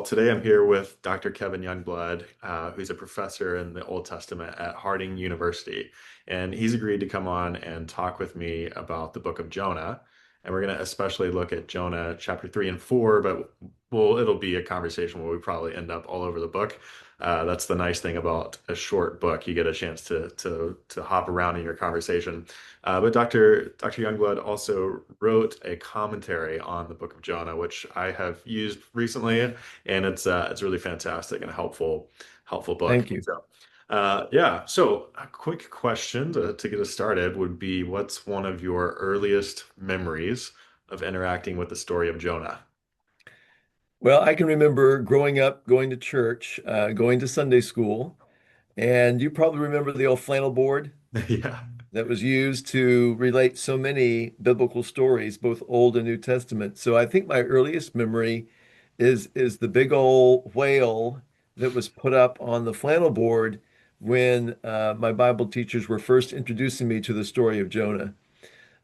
Today I'm here with Dr. Kevin Youngblood, who's a professor in the Old Testament at Harding University. And he's agreed to come on and talk with me about the book of Jonah. And we're going to especially look at Jonah chapter 3 and 4, but it'll be a conversation where we probably end up all over the book. That's the nice thing about a short book. You get a chance to hop around in your conversation. But Dr. Youngblood also wrote a commentary on the Book of Jonah, which I have used recently, and it's really fantastic and a helpful book. Thank you. So, yeah. So, a quick question to get us started would be, what's one of your earliest memories of interacting with the story of Jonah? Well, I can remember growing up, going to church, going to Sunday school, and you probably remember the old flannel board Yeah. that was used to relate so many biblical stories, both Old and New Testament. So I think my earliest memory is the big old whale that was put up on the flannel board when my Bible teachers were first introducing me to the story of Jonah.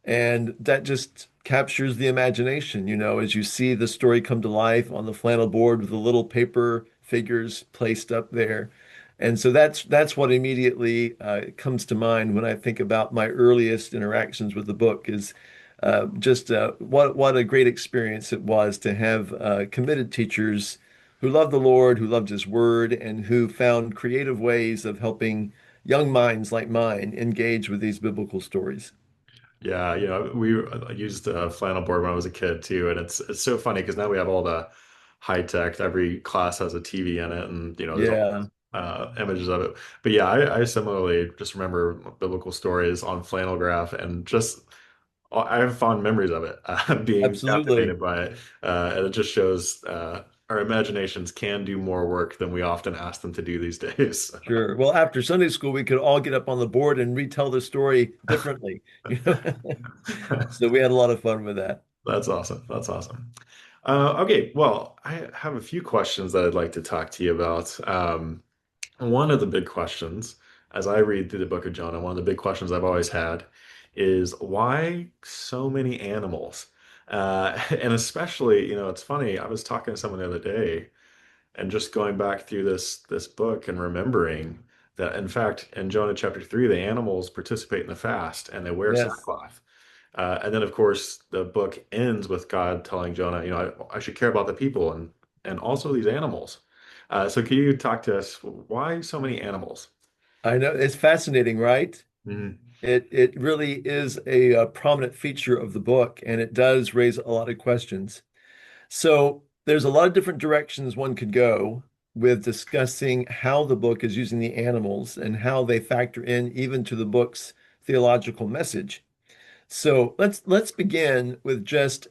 And that just captures the imagination, as you see the story come to life on the flannel board with the little paper figures placed up there. And so that's what immediately comes to mind when I think about my earliest interactions with the book is just what a great experience it was to have committed teachers who loved the Lord, who loved His Word, and who found creative ways of helping young minds like mine engage with these biblical stories. Yeah, we used a flannel board when I was a kid too, and it's so funny because now we have all the high tech. Every class has a TV in it, and there's all Yeah. images of it. But yeah, I similarly just remember biblical stories on flannel graph, and just I have fond memories of it, being Absolutely. captivated by it, and it just shows our imaginations can do more work than we often ask them to do these days. Sure. Well, after Sunday school, we could all get up on the board and retell the story differently. You know? So we had a lot of fun with that. That's awesome. That's awesome. Okay, well, I have a few questions that I'd like to talk to you about. One of the big questions, as I read through the book of Jonah, one of the big questions I've always had is why so many animals? And especially, it's funny, I was talking to someone the other day and just going back through this book and remembering that, in fact, in Jonah chapter 3, the animals participate in the fast and they wear Yes. sackcloth. And then, of course, the book ends with God telling Jonah, I should care about the people and also these animals. So, can you talk to us? Why so many animals? I know it's fascinating, right? Mhm. It really is a prominent feature of the book, and it does raise a lot of questions. So there's a lot of different directions one could go with discussing how the book is using the animals and how they factor in even to the book's theological message. So let's begin with just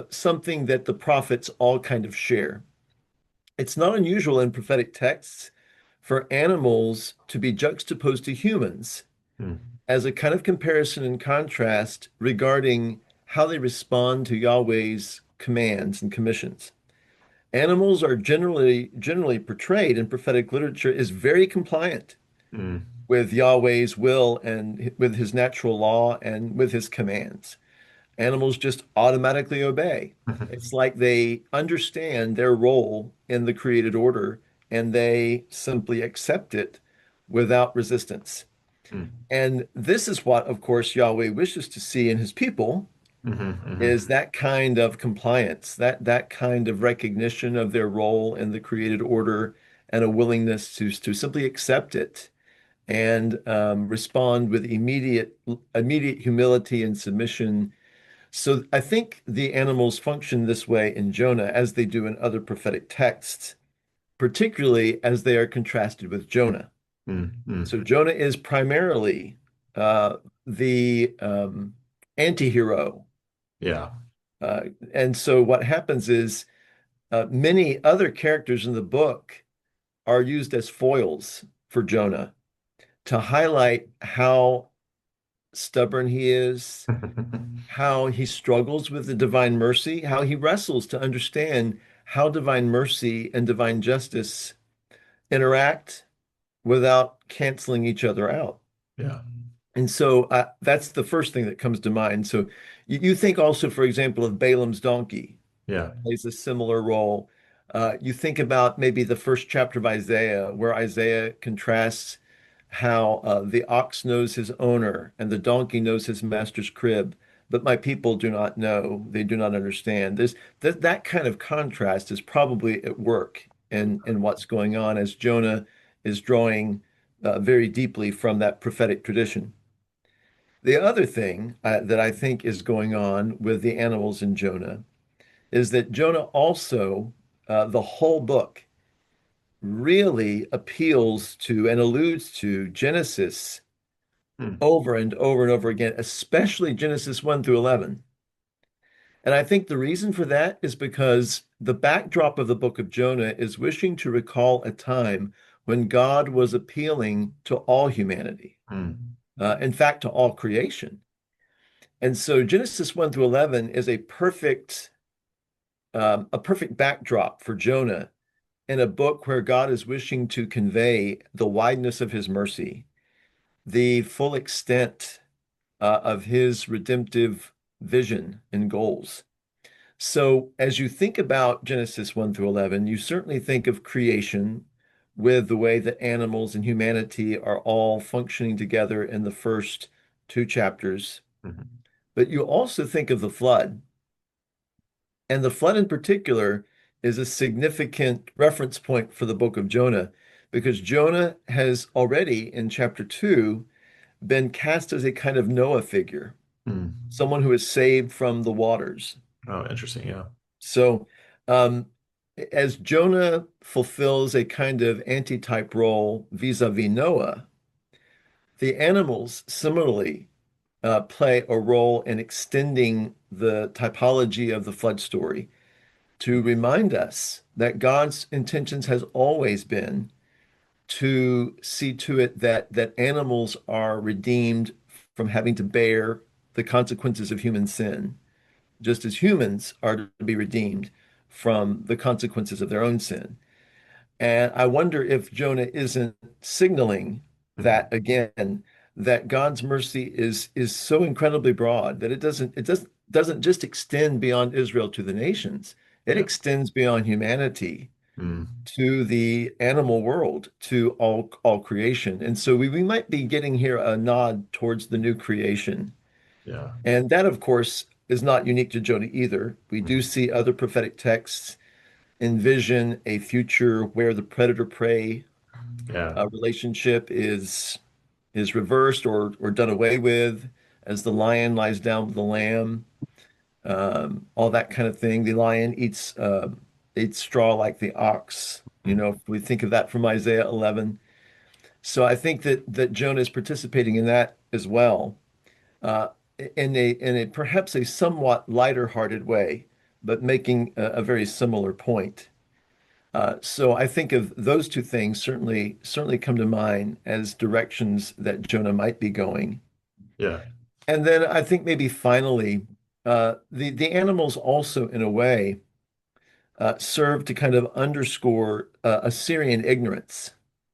something that the prophets all kind of share. It's not unusual in prophetic texts for animals to be juxtaposed to humans Hmm. as a kind of comparison and contrast regarding how they respond to Yahweh's commands and commissions. Animals are generally portrayed in prophetic literature as very compliant Hmm. with Yahweh's will and with his natural law and with his commands. Animals just automatically obey. It's like they understand their role in the created order and they simply accept it without resistance. Hmm. And this is what, of course, Yahweh wishes to see in his people Hmm. Hmm. is that kind of compliance, that kind of recognition of their role in the created order and a willingness to simply accept it and respond with immediate humility and submission. So I think the animals function this way in Jonah as they do in other prophetic texts, particularly as they are contrasted with Jonah. Hmm. Hmm. So Jonah is primarily the anti-hero. Yeah. Uh, and so what happens is many other characters in the book are used as foils for Jonah to highlight how stubborn he is, how he struggles with the divine mercy, how he wrestles to understand how divine mercy and divine justice interact without canceling each other out. Yeah. And so that's the first thing that comes to mind. So you think also, for example, of Balaam's donkey Yeah. plays a similar role. You think about maybe the first chapter of Isaiah, where Isaiah contrasts how the ox knows his owner and the donkey knows his master's crib, but my people do not know, they do not understand. That kind of contrast is probably at work in what's going on as Jonah is drawing very deeply from that prophetic tradition. The other thing that I think is going on with the animals in Jonah is that Jonah also, the whole book, really appeals to and alludes to Genesis Hmm. over and over and over again, especially Genesis 1 through 11. And I think the reason for that is because the backdrop of the book of Jonah is wishing to recall a time when God was appealing to all humanity, Hmm. in fact, to all creation. And so Genesis 1 through 11 is a perfect backdrop for Jonah in a book where God is wishing to convey the wideness of his mercy, the full extent of his redemptive vision and goals. So, as you think about Genesis 1 through 11, you certainly think of creation with the way that animals and humanity are all functioning together in the first two chapters. Hmm. But you also think of the flood. And the flood in particular is a significant reference point for the book of Jonah because Jonah has already in chapter 2 been cast as a kind of Noah figure, Hmm. someone who is saved from the waters. Oh, interesting. Yeah. So, um, as Jonah fulfills a kind of antitype role vis-a-vis Noah, the animals similarly play a role in extending the typology of the flood story to remind us that God's intentions has always been to see to it that animals are redeemed from having to bear the consequences of human sin, just as humans are to be redeemed from the consequences of their own sin. And I wonder if Jonah isn't signaling that Hmm. again, that God's mercy is so incredibly broad that it doesn't just extend beyond Israel to the nations. It Yeah. extends beyond humanity Hmm. to the animal world, to all creation. And so we might be getting here a nod towards the new creation. Yeah. And that, of course, is not unique to Jonah either. We do Hmm. see other prophetic texts envision a future where the predator-prey Yeah. relationship is reversed or done away with as the lion lies down with the lamb, all that kind of thing. The lion eats straw like the ox. You Hmm. know, if we think of that from Isaiah 11. So I think that Jonah is participating in that as well, uh, in a perhaps a somewhat lighter-hearted way, but making a very similar point. So I think of those two things certainly come to mind as directions that Jonah might be going. Yeah. And then I think maybe finally, the animals also in a way serve to kind of underscore Assyrian ignorance.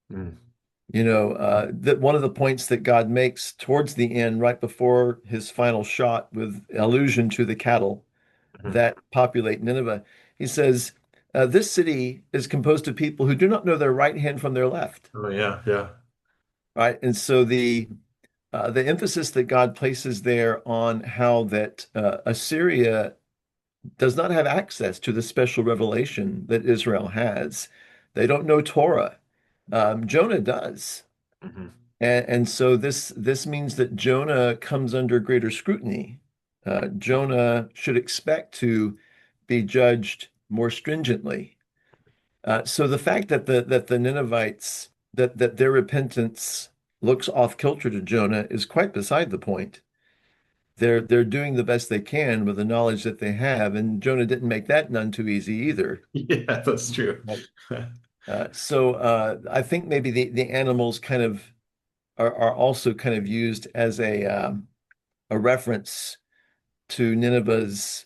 Hmm. You know, that one of the points that God makes towards the end, right before his final shot, with allusion to the cattle Hmm. that populate Nineveh, he says, "This city is composed of people who do not know their right hand from their left." Oh, yeah. Yeah. Right, and so the emphasis that God places there on how that Assyria does not have access to the special revelation that Israel has. They don't know Torah. Jonah does. Hmm. And so this means that Jonah comes under greater scrutiny. Jonah should expect to be judged more stringently. So the fact that the Ninevites that their repentance looks off kilter to Jonah is quite beside the point. They're doing the best they can with the knowledge that they have, and Jonah didn't make that none too easy either. Yeah, that's true. Right. I think maybe the animals kind of are also kind of used as a reference to Nineveh's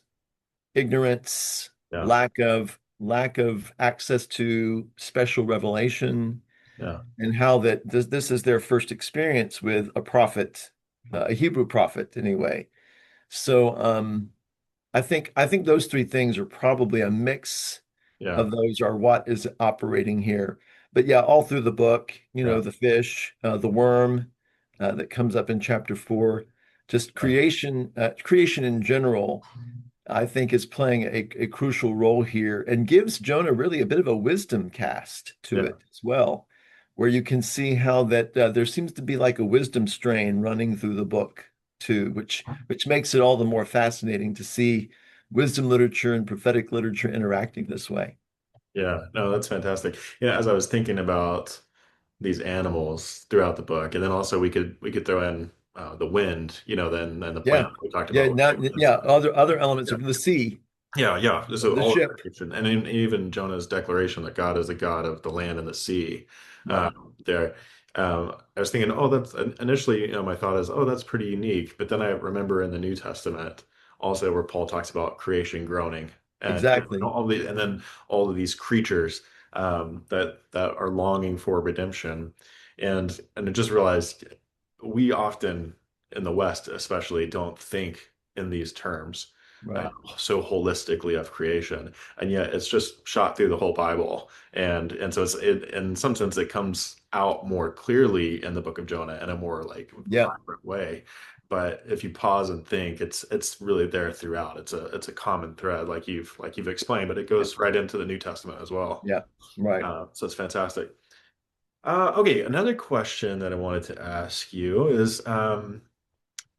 ignorance, Yeah. lack of access to special revelation, Yeah. and how that this is their first experience with a prophet, a Hebrew prophet anyway. So I think those three things are probably a mix Yeah. of those are what is operating here. But yeah, all through the book, Yeah. the fish, the worm that comes up in chapter 4, just Yeah. creation in general, I think is playing a crucial role here and gives Jonah really a bit of a wisdom cast to Yeah. it as well, where you can see how that there seems to be like a wisdom strain running through the book too, which makes it all the more fascinating to see wisdom literature and prophetic literature interacting this way. Yeah. No, that's fantastic. Yeah, as I was thinking about these animals throughout the book, and then also we could throw in the wind, then the plant Yeah. we talked Yeah, about. now yeah, other elements of the sea, Yeah, yeah. So the all of ship. creation, and even Jonah's declaration that God is the God of the land and the sea. Right. There, I was thinking, oh, that's initially, my thought is, oh, that's pretty unique. But then I remember in the New Testament also where Paul talks about creation groaning, and Exactly. and then all of these creatures that are longing for redemption, and I just realized we often in the West, especially, don't think in these terms uh, Right. so holistically of creation, and yet it's just shot through the whole Bible, and so in some sense it comes out more clearly in the Book of Jonah in a more like Yeah. vibrant way. But if you pause and think, it's really there throughout. It's a common thread, like you've explained, but it Yeah. goes right into the New Testament as well. Yeah. Right. So it's fantastic. Okay, another question that I wanted to ask you is,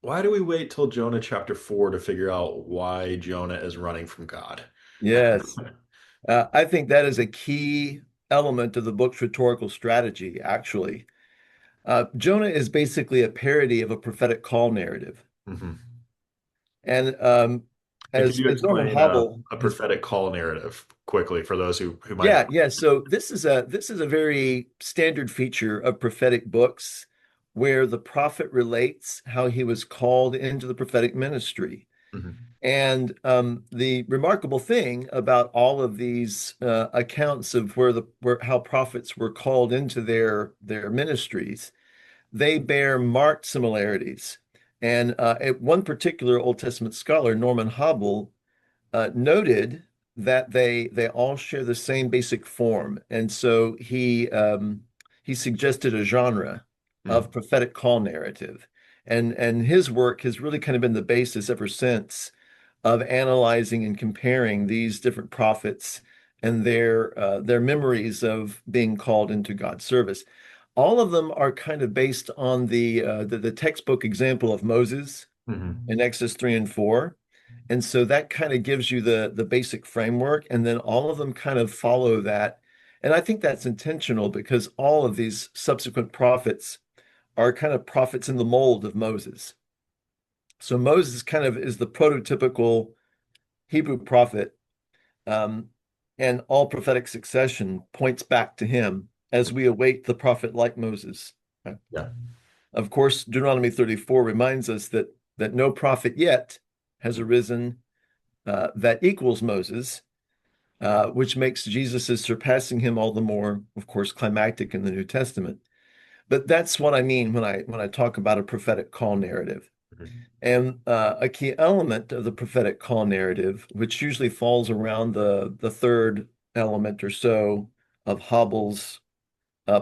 why do we wait till Jonah chapter 4 to figure out why Jonah is running from God? Yes. I think that is a key element of the book's rhetorical strategy, actually. Jonah is basically a parody of a prophetic call narrative. Mhm. And And could you as Norman explain Hobble a has, prophetic call narrative quickly for those who might not? yeah. So this is a very standard feature of prophetic books where the prophet relates how he was called into the prophetic ministry. Mhm. And the remarkable thing about all of these accounts of where how prophets were called into their ministries, they bear marked similarities. And one particular Old Testament scholar, Norman Hobble, noted that they all share the same basic form, and so he suggested a genre Mhm. of prophetic call narrative, and his work has really kind of been the basis ever since of analyzing and comparing these different prophets and their memories of being called into God's service. All of them are kind of based on the textbook example of Moses in Mhm. Exodus 3 and 4. And so that kind of gives you the basic framework, and then all of them kind of follow that. And I think that's intentional because all of these subsequent prophets are kind of prophets in the mold of Moses. So Moses kind of is the prototypical Hebrew prophet, um, and all prophetic succession points back to him as we await the prophet like Moses. Yeah. Of course, Deuteronomy 34 reminds us that no prophet yet has arisen that equals Moses, which makes Jesus' surpassing him all the more, of course, climactic in the New Testament. But that's what I mean when I talk about a prophetic call narrative. Mhm. And a key element of the prophetic call narrative, which usually falls around the third element or so of Hobble's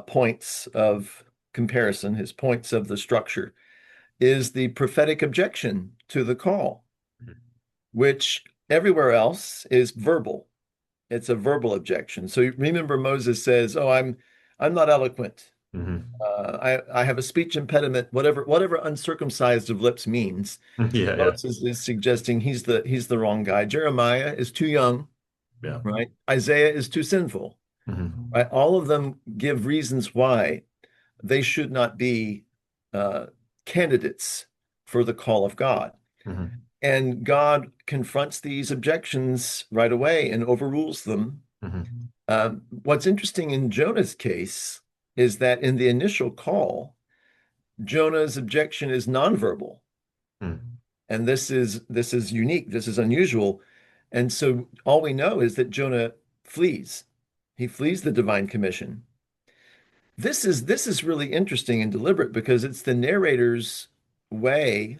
points of comparison, his points of the structure, is the prophetic objection to the call, Mhm. which everywhere else is verbal. It's a verbal objection. So remember Moses says, "Oh, I'm not eloquent. Mhm. I have a speech impediment, whatever uncircumcised of lips means." Yeah, yeah. Moses is suggesting he's the wrong guy. Jeremiah is too young, Yeah. right? Isaiah is too sinful, Mhm. right? All of them give reasons why they should not be uh, candidates for the call of God. Mhm. And God confronts these objections right away and overrules them. Mhm. What's interesting in Jonah's case is that in the initial call, Jonah's objection is nonverbal, Mhm. and this is unique. This is unusual, and so all we know is that Jonah flees. He flees the divine commission. This is really interesting and deliberate because it's the narrator's way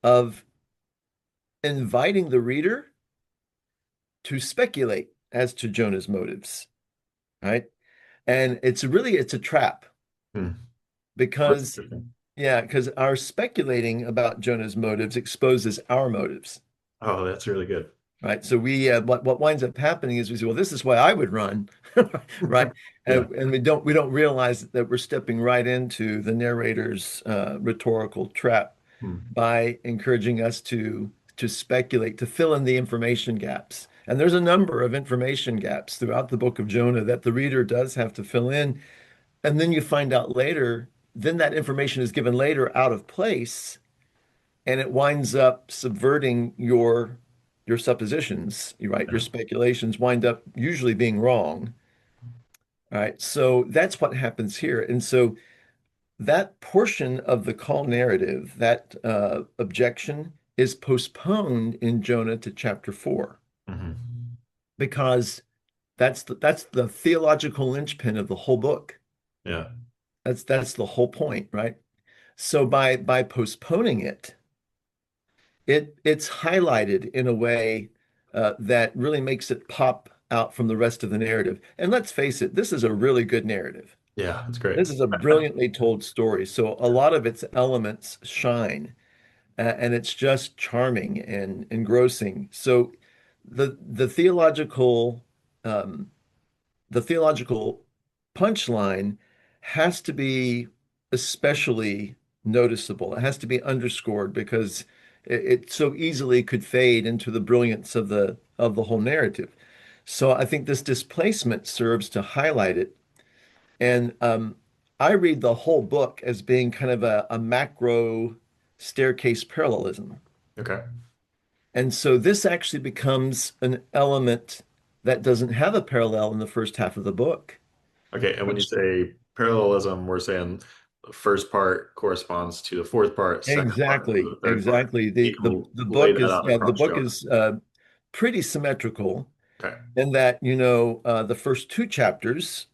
of inviting the reader to speculate. as to Jonah's motives, right? And it's a trap Hmm. That's because interesting. yeah, because our speculating about Jonah's motives exposes our motives, Oh, that's really good. right? So what winds up happening is we say, well, this is why I would run, right? Yeah. And we don't realize that we're stepping right into the narrator's rhetorical trap Hmm. by encouraging us to speculate, to fill in the information gaps. And there's a number of information gaps throughout the book of Jonah that the reader does have to fill in. And then you find out later, then that information is given later out of place, and it winds up subverting your suppositions, right? Your Yeah. speculations wind up usually being wrong. Right. So that's what happens here. And so that portion of the call narrative, that objection, is postponed in Jonah to chapter 4 Hmm. because that's the theological linchpin of the whole book. Yeah. That's the whole point, right? So by postponing it, it's highlighted in a way that really makes it pop out from the rest of the narrative. And let's face it, this is a really good narrative. Yeah. That's great. This is a brilliantly told story. So a lot of its elements shine, and it's just charming and engrossing. So the theological um, the theological punchline has to be especially noticeable. It has to be underscored because it so easily could fade into the brilliance of the whole narrative. So I think this displacement serves to highlight it. And I read the whole book as being kind of a macro staircase parallelism. Okay. And so this actually becomes an element that doesn't have a parallel in the first half of the book, Okay. And when you which say parallelism, we're saying the first part corresponds to the fourth part, second part to exactly, the third part. exactly. You The the can the lay book that is out yeah, the across book Jonah. is pretty symmetrical Okay. in that, the first two chapters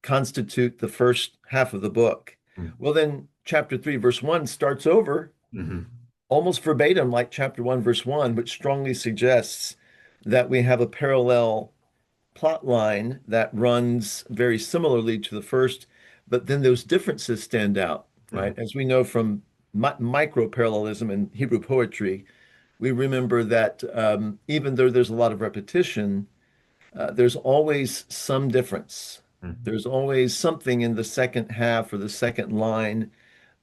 constitute the first half of the book. Well, then chapter 3, verse 1 starts over Mm-hmm. almost verbatim like chapter 1, verse 1, which strongly suggests that we have a parallel plot line that runs very similarly to the first, but then those differences stand out, Hmm. right? As we know from micro parallelism in Hebrew poetry, we remember that even though there's a lot of repetition, there's always some difference. Hmm. There's always something in the second half or the second line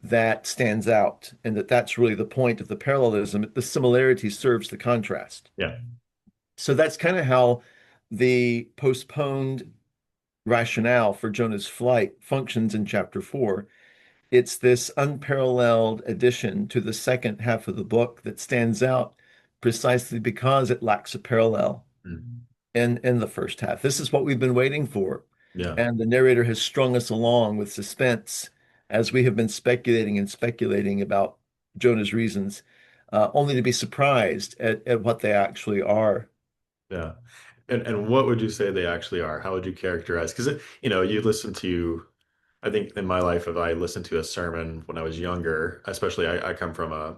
that stands out, and that's really the point of the parallelism. The similarity serves the contrast. Yeah. So that's kind of how the postponed rationale for Jonah's flight functions in chapter 4. It's this unparalleled addition to the second half of the book that stands out precisely because it lacks a parallel Mm. in the first half. This is what we've been waiting for. Yeah. And the narrator has strung us along with suspense as we have been speculating and speculating about Jonah's reasons, only to be surprised at what they actually are. Yeah. And what would you say they actually are? How would you characterize? Because you listen to, I think in my life, if I listened to a sermon when I was younger, especially I come from a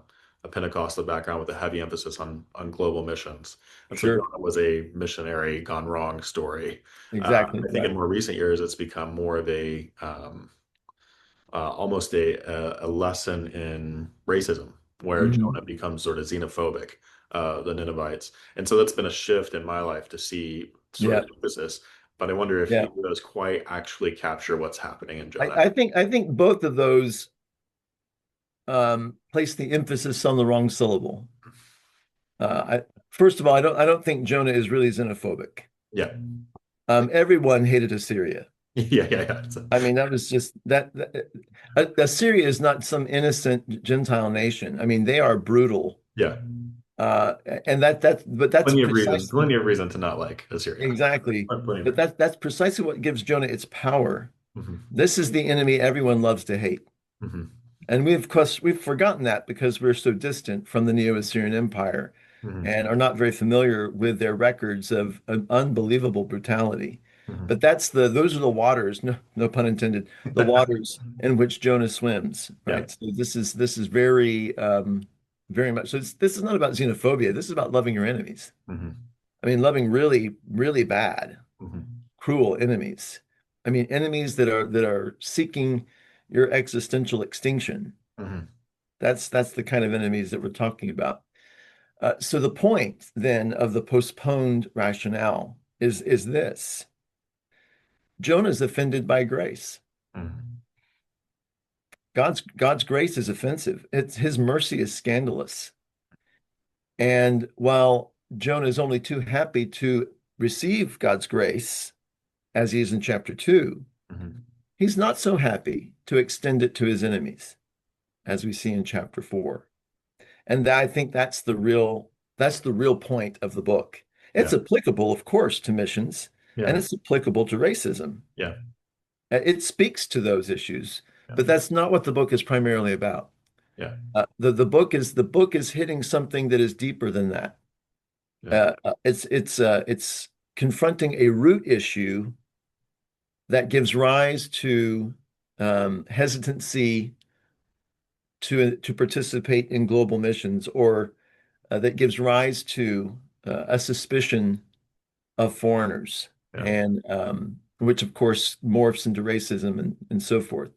Pentecostal background with a heavy emphasis on global missions. And so Sure, Jonah was a missionary gone wrong story. exactly I think in right. more recent years, it's become more of almost a lesson in racism, where Hmm. Jonah becomes sort of xenophobic, the Ninevites. And so that's been a shift in my life to see sort of Yeah, the emphasis. But I wonder if yeah. either of those quite actually capture what's happening in I, Jonah. I think I think both of those place the emphasis on the wrong syllable. First of all, I don't think Jonah is really xenophobic. Yeah. Everyone hated Assyria. Yeah, yeah, yeah. I mean, that was just Assyria is not some innocent Gentile nation. I mean, they are brutal. Yeah. Uh, and but that's Plenty precisely of reason to not like Assyria. exactly, Plenty of but reason. that's precisely what gives Jonah its power. Hmm. This is the enemy everyone loves to hate. Hmm. And of course, we've forgotten that because we're so distant from the Neo-Assyrian Empire Hmm. and are not very familiar with their records of an unbelievable brutality. Hmm. But those are the waters, no pun intended, the waters in which Jonah swims, Yeah. right? So this is very very much so this is not about xenophobia. This is about loving your enemies. Hmm. I mean, loving really, really bad, Hmm. cruel enemies. I mean, enemies that are seeking your existential extinction. Hmm. That's the kind of enemies that we're talking about. So the point then of the postponed rationale is this: Jonah's offended by grace. Hmm. God's grace is offensive. It's his mercy is scandalous. And while Jonah is only too happy to receive God's grace, as he is in chapter 2, Hmm. he's not so happy to extend it to his enemies, as we see in chapter 4. And I think that's the real point of the book. It's Yeah. applicable, of course, to missions, and Yeah. it's applicable to racism. Yeah. It speaks to those issues, Yeah. but that's not what the book is primarily about. Yeah. The book is hitting something that is deeper than that. Yeah. It's confronting a root issue that gives rise to hesitancy to participate in global missions, or that gives rise to a suspicion of foreigners, Yeah. and which of course morphs into racism and so forth.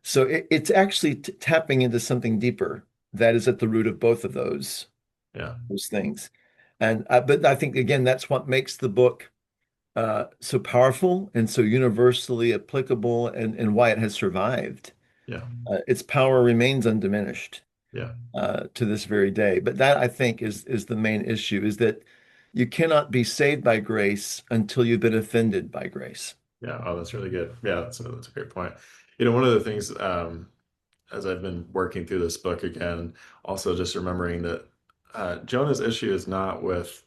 So it's actually tapping into something deeper that is at the root of both of Yeah. those things. And but I think again that's what makes the book so powerful and so universally applicable, and why it has survived. Yeah. Its power remains undiminished Yeah. to this very day. But that I think is the main issue: is that you cannot be saved by grace until you've been offended by grace. Yeah. Oh, that's really good. Yeah, that's a great point. One of the things, as I've been working through this book again, also just remembering that Jonah's issue is not with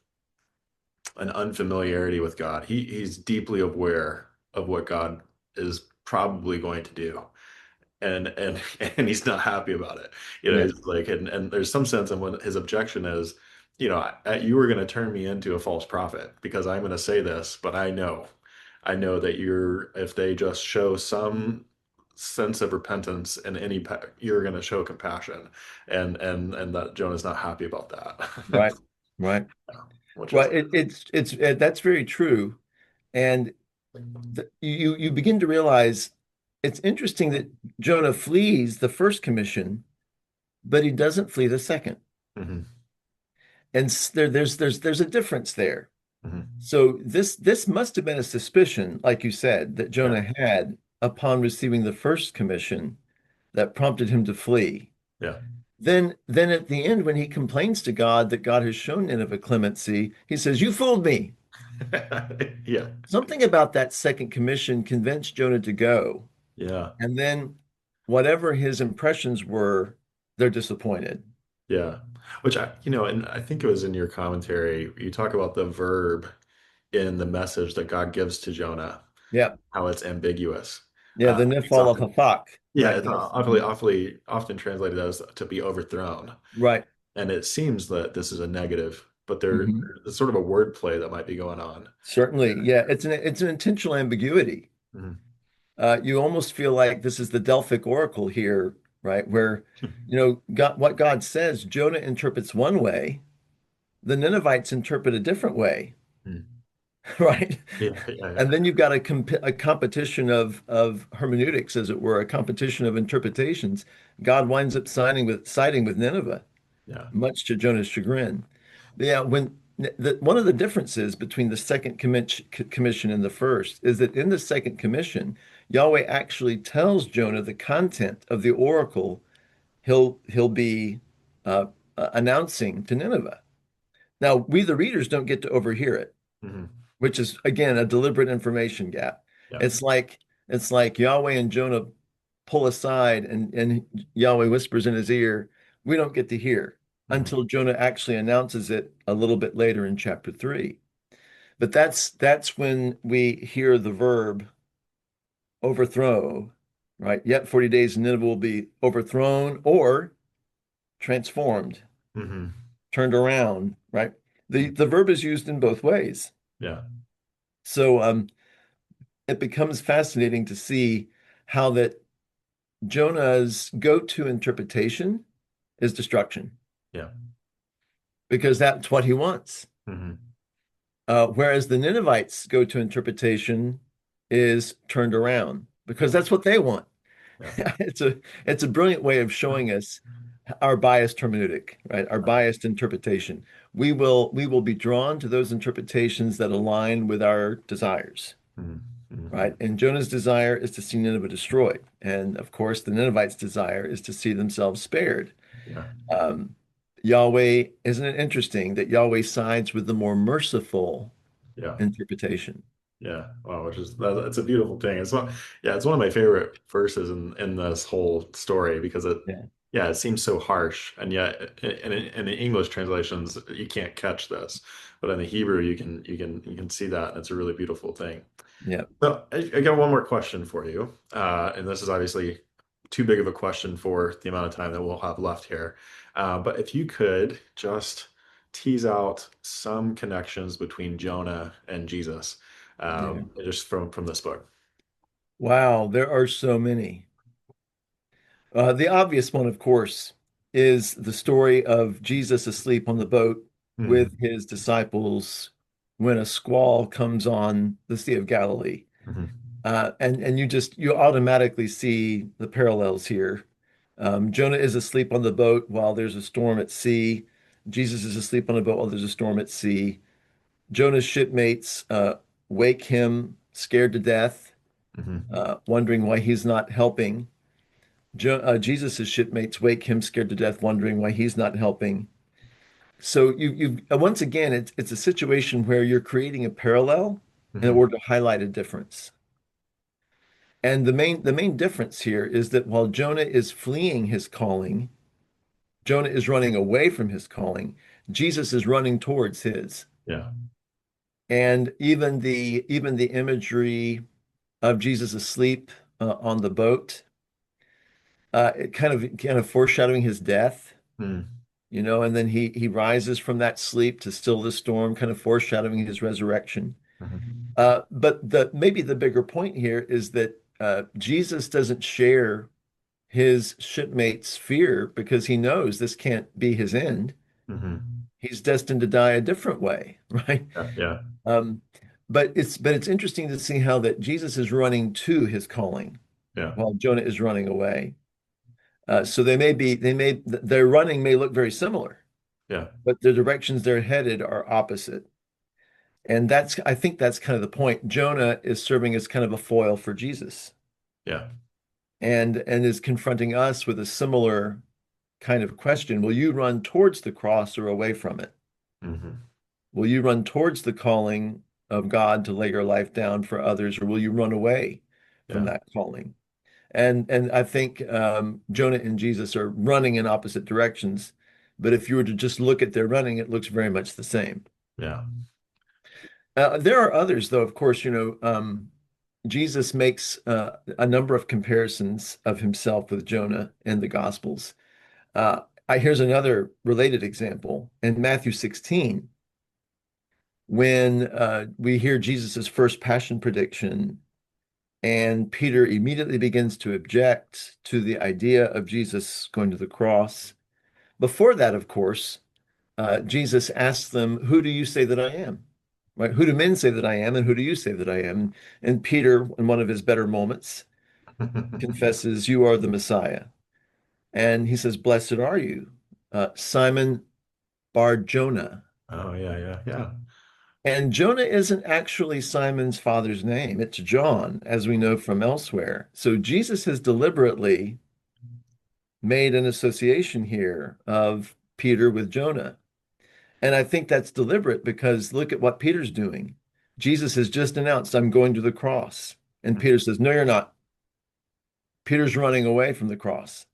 an unfamiliarity with God. He's deeply aware of what God is probably going to do, and and he's not happy about it. Yes, He's like, and there's some sense in what his objection is. You were going to turn me into a false prophet because I'm going to say this, but I know that if they just show some sense of repentance and you're going to show compassion, and that Jonah's not happy about that. right, right. Yeah, which Well, is, it's that's very true, and you begin to realize it's interesting that Jonah flees the first commission, but he doesn't flee the second, mhm, and there's a difference there. mhm. So this must have been a suspicion, like you said, that Yeah, Jonah had upon receiving the first commission that prompted him to flee. yeah, Then at the end, when he complains to God that God has shown Nineveh clemency, he says, "You fooled me." yeah, Something about that second commission convinced Jonah to go. yeah, And then whatever his impressions were, they're disappointed. yeah. Which and I think it was in your commentary, you talk about the verb in the message that God gives to Jonah, Yeah. how it's ambiguous. Yeah, the It's nifal of often, Hafak. yeah, Right. it's Yes. awfully often translated as to be overthrown. Right. And it seems that this is a negative, but Mhm. there's sort of a wordplay that might be going on. Certainly. Yeah, it's an intentional ambiguity. Mhm. You almost feel like this is the Delphic Oracle here, right? Where, God, what God says, Jonah interprets one way, the Ninevites interpret a different way, Mhm. right? Yeah, yeah, And yeah, then you've got a competition of hermeneutics, as it were, a competition of interpretations. God winds up siding with Nineveh, yeah. much to Jonah's chagrin. Yeah, one of the differences between the second commission and the first is that in the second commission, Yahweh actually tells Jonah the content of the oracle he'll be uh, announcing to Nineveh. Now, we the readers don't get to overhear it, Hmm. which is again a deliberate information gap. Yeah. It's like it's like Yahweh and Jonah pull aside, and Yahweh whispers in his ear. We don't get to hear Hmm. until Jonah actually announces it a little bit later in chapter 3. But that's when we hear the verb overthrow, right? Yet 40 days and Nineveh will be overthrown or transformed, Hmm. turned around, right? The verb is used in both ways. Yeah. So it becomes fascinating to see how that Jonah's go-to interpretation is destruction, Yeah. because that's what he wants. Hmm. Whereas the Ninevites go to interpretation is turned around because Yeah. that's what they want. Yeah. It's a brilliant way of showing us our biased hermeneutic, right? Our biased interpretation. We will be drawn to those interpretations that align with our desires, Mm-hmm. right? And Jonah's desire is to see Nineveh destroyed, and of course, the Ninevites' desire is to see themselves spared. Yeah. Um, Yahweh, isn't it interesting that Yahweh sides with the more merciful Yeah. interpretation? Yeah, wow, which is that's a beautiful thing. Yeah, it's one of my favorite verses in this whole story because Yeah, yeah, it seems so harsh, and yet in the English translations you can't catch this, but in the Hebrew you can see that, and it's a really beautiful thing. yeah, So I got one more question for you, and this is obviously too big of a question for the amount of time that we'll have left here. But if you could just tease out some connections between Jonah and Jesus, yeah. just from this book. Wow, there are so many. The obvious one, of course, is the story of Jesus asleep on the boat with Hmm. his disciples when a squall comes on the Sea of Galilee. Hmm. And you automatically see the parallels here. Jonah is asleep on the boat while there's a storm at sea. Jesus is asleep on a boat while there's a storm at sea. Jonah's shipmates wake him scared to death, Hmm. wondering why he's not helping. Jesus' shipmates wake him scared to death, wondering why he's not helping. So once again, it's a situation where you're creating a parallel in Hmm. order to highlight a difference. And the main difference here is that while Jonah is fleeing his calling, Jonah is running away from his calling. Jesus is running towards his. Yeah. And even the imagery of Jesus asleep on the boat, it kind of foreshadowing his death, Mm. and then he rises from that sleep to still the storm, kind of foreshadowing his resurrection. Hmm. But maybe the bigger point here is that Jesus doesn't share his shipmates' fear because he knows this can't be his end. Hmm. He's destined to die a different way, right? Yeah. Yeah. Um, but it's interesting to see how that Jesus is running to his calling Yeah. while Jonah is running away. So their running may look very similar, Yeah. but the directions they're headed are opposite. And I think that's kind of the point. Jonah is serving as kind of a foil for Jesus Yeah. and is confronting us with a similar kind of question. Will you run towards the cross or away from it? Hmm. Will you run towards the calling of God to lay your life down for others, or will you run away from Yeah. that calling? And I think Jonah and Jesus are running in opposite directions. But if you were to just look at their running, it looks very much the same. Yeah. There are others, though, of course, Jesus makes a number of comparisons of himself with Jonah in the Gospels. Here's another related example. In Matthew 16, when we hear Jesus's first passion prediction, and Peter immediately begins to object to the idea of Jesus going to the cross. Before that, of course, Jesus asks them, "Who do you say that I am?" Right? Who do men say that I am, and who do you say that I am? And Peter, in one of his better moments, confesses, "You are the Messiah." And he says, "Blessed are you, Simon Bar Jonah." Oh yeah. Yeah. Yeah. And Jonah isn't actually Simon's father's name. It's John, as we know from elsewhere. So Jesus has deliberately made an association here of Peter with Jonah. And I think that's deliberate because look at what Peter's doing. Jesus has just announced, "I'm going to the cross." And Peter says, "No, you're not." Peter's running away from the cross.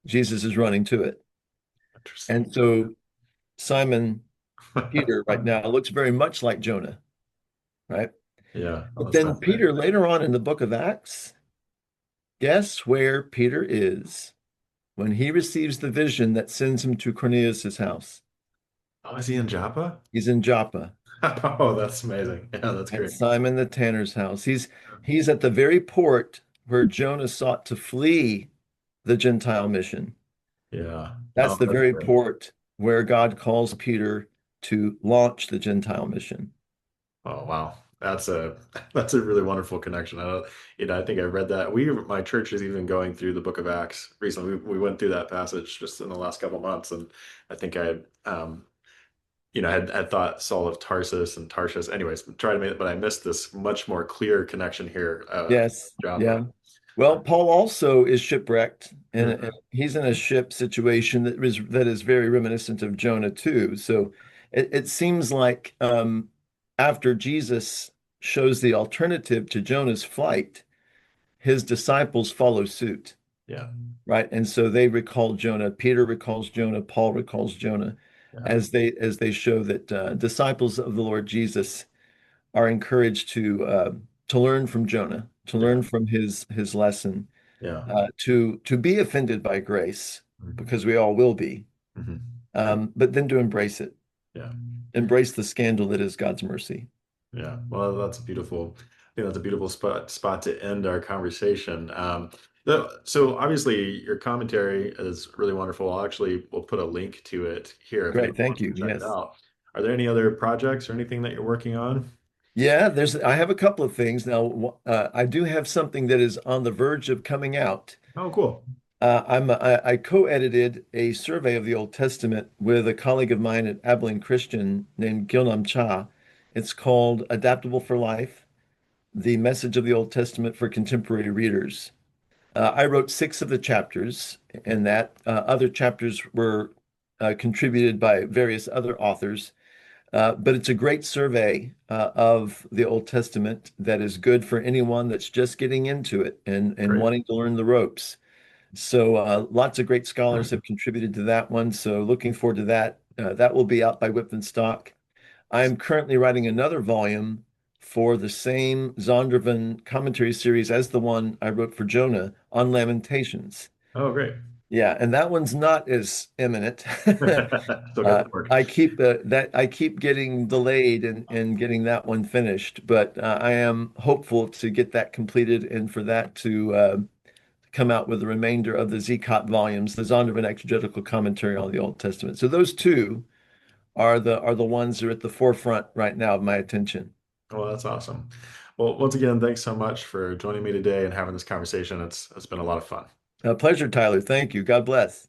Jesus is running to it. Interesting. And so Simon Peter right now looks very much like Jonah, right? Yeah. Oh, But that's then fascinating. Peter later on in the book of Acts, guess where Peter is when he receives the vision that sends him to Cornelius's house? Oh, is he in Joppa? He's in Joppa Oh, that's amazing. Yeah, that's at great. Simon the tanner's house. He's at the very port where Jonah sought to flee the Gentile mission. Yeah. That's Oh, the that's very great. port where God calls Peter to launch the Gentile mission. Oh wow. That's a really wonderful connection. I don't, I think I read that. My church is even going through the Book of Acts recently. We went through that passage just in the last couple months, and I think I had thought Saul of Tarsus and Tarshish. Anyways, try to make it, but I missed this much more clear connection here, Yes, John. yeah. Well, Paul also is shipwrecked, and Mhm. he's in a ship situation that is very reminiscent of Jonah too. So it seems like after Jesus shows the alternative to Jonah's flight, his disciples follow suit, Yeah, right? And so they recall Jonah. Peter recalls Jonah. Paul recalls Jonah, yeah, as they show that disciples of the Lord Jesus are encouraged to learn from Jonah, to yeah, learn from his lesson, yeah. to be offended by grace, Mhm. because we all will be, Mhm. but then to embrace it, Yeah. embrace the scandal that is God's mercy. Yeah, well, that's a beautiful. I think that's a beautiful spot to end our conversation. So obviously your commentary is really wonderful. We'll put a link to it here if Great, anyone thank wants to you. check it Yes. out. Are there any other projects or anything that you're working on? Yeah, I have a couple of things now. I do have something that is on the verge of coming out. Oh, cool. I co-edited a survey of the Old Testament with a colleague of mine at Abilene Christian named Gilnam Cha. It's called Adaptable for Life: The Message of the Old Testament for Contemporary Readers. I wrote six of the chapters, and that other chapters were contributed by various other authors. But it's a great survey of the Old Testament that is good for anyone that's just getting into it and Great. wanting to learn the ropes. So lots of great scholars have contributed to that one. So looking forward to that. That will be out by Whip and Stock. I am currently writing another volume for the same Zondervan commentary series as the one I wrote for Jonah on Lamentations. Oh, great. Yeah, and that one's not as imminent. Still got the work. I keep getting delayed in getting that one finished, but I am hopeful to get that completed and for that to come out with the remainder of the Zcot volumes, the Zondervan exegetical commentary on the Old Testament. So those two are the ones that are at the forefront right now of my attention. Well, that's awesome. Well, once again, thanks so much for joining me today and having this conversation. It's been a lot of fun. A pleasure, Tyler. Thank you. God bless.